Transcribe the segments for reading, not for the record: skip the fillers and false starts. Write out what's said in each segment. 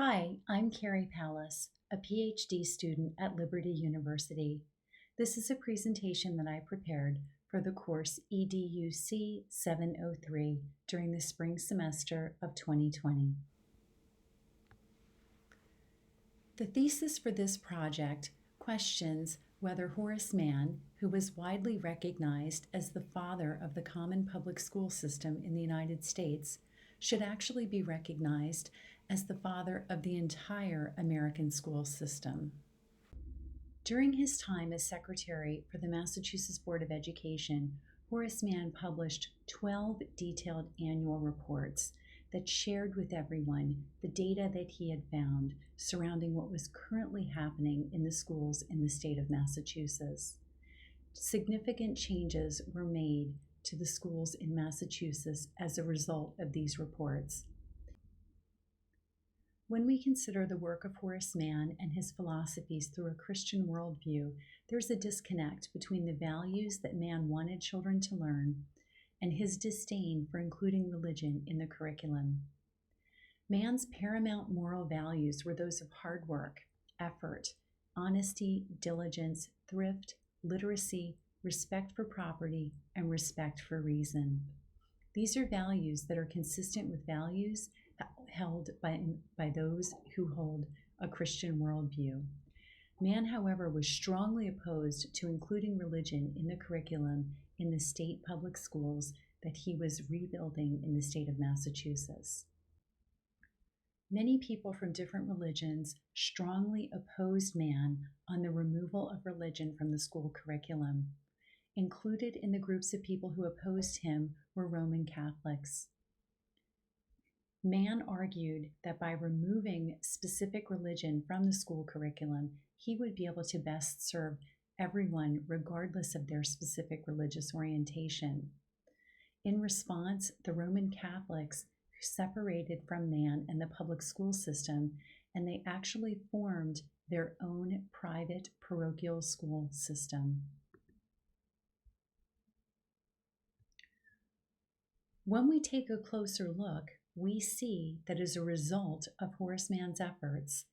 Hi, I'm Carrie Pallas, a PhD student at Liberty University. This is a presentation that I prepared for the course Educ703 during the spring semester of 2020. The thesis for this project questions whether Horace Mann, who was widely recognized as the father of the common public school system in the United States, should actually be recognized as the father of the entire American school system. During his time as secretary for the Massachusetts Board of Education, Horace Mann published 12 detailed annual reports that shared with everyone the data that he had found surrounding what was currently happening in the schools in the state of Massachusetts. Significant changes were made to the schools in Massachusetts as a result of these reports. When we consider the work of Horace Mann and his philosophies through a Christian worldview, there's a disconnect between the values that Mann wanted children to learn and his disdain for including religion in the curriculum. Mann's paramount moral values were those of hard work, effort, honesty, diligence, thrift, literacy, respect for property, and respect for reason. These are values that are consistent with values held by those who hold a Christian worldview. Mann, however, was strongly opposed to including religion in the curriculum in the state public schools that he was rebuilding in the state of Massachusetts. Many people from different religions strongly opposed Mann on the removal of religion from the school curriculum. Included in the groups of people who opposed him were Roman Catholics. Mann argued that by removing specific religion from the school curriculum, he would be able to best serve everyone regardless of their specific religious orientation. In response, the Roman Catholics separated from Mann and the public school system, and they actually formed their own private parochial school system. When we take a closer look, we see that as a result of Horace Mann's efforts,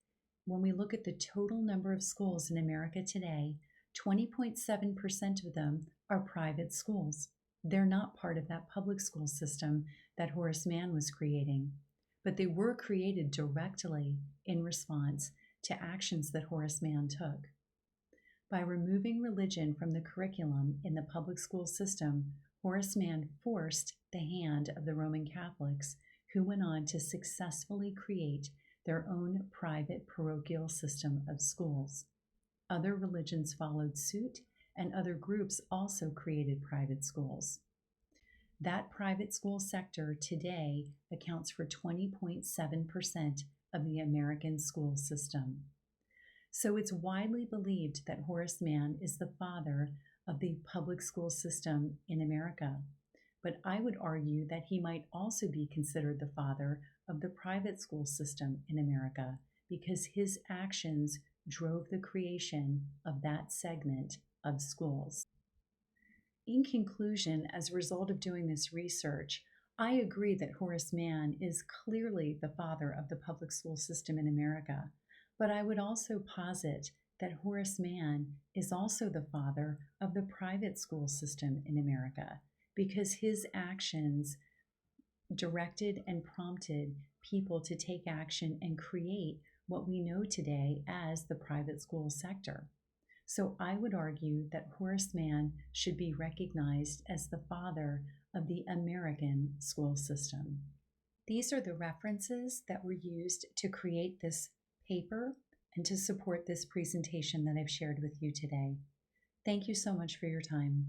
when we look at the total number of schools in America today, 20.7% of them are private schools. They're not part of that public school system that Horace Mann was creating, but they were created directly in response to actions that Horace Mann took. By removing religion from the curriculum in the public school system, Horace Mann forced the hand of the Roman Catholics, who went on to successfully create their own private parochial system of schools. Other religions followed suit, and other groups also created private schools. That private school sector today accounts for 20.7% of the American school system. So it's widely believed that Horace Mann is the father of the public school system in America. But I would argue that he might also be considered the father of the private school system in America because his actions drove the creation of that segment of schools. In conclusion, as a result of doing this research, I agree that Horace Mann is clearly the father of the public school system in America, but I would also posit that Horace Mann is also the father of the private school system in America, because his actions directed and prompted people to take action and create what we know today as the private school sector. So I would argue that Horace Mann should be recognized as the father of the American school system. These are the references that were used to create this paper and to support this presentation that I've shared with you today. Thank you so much for your time.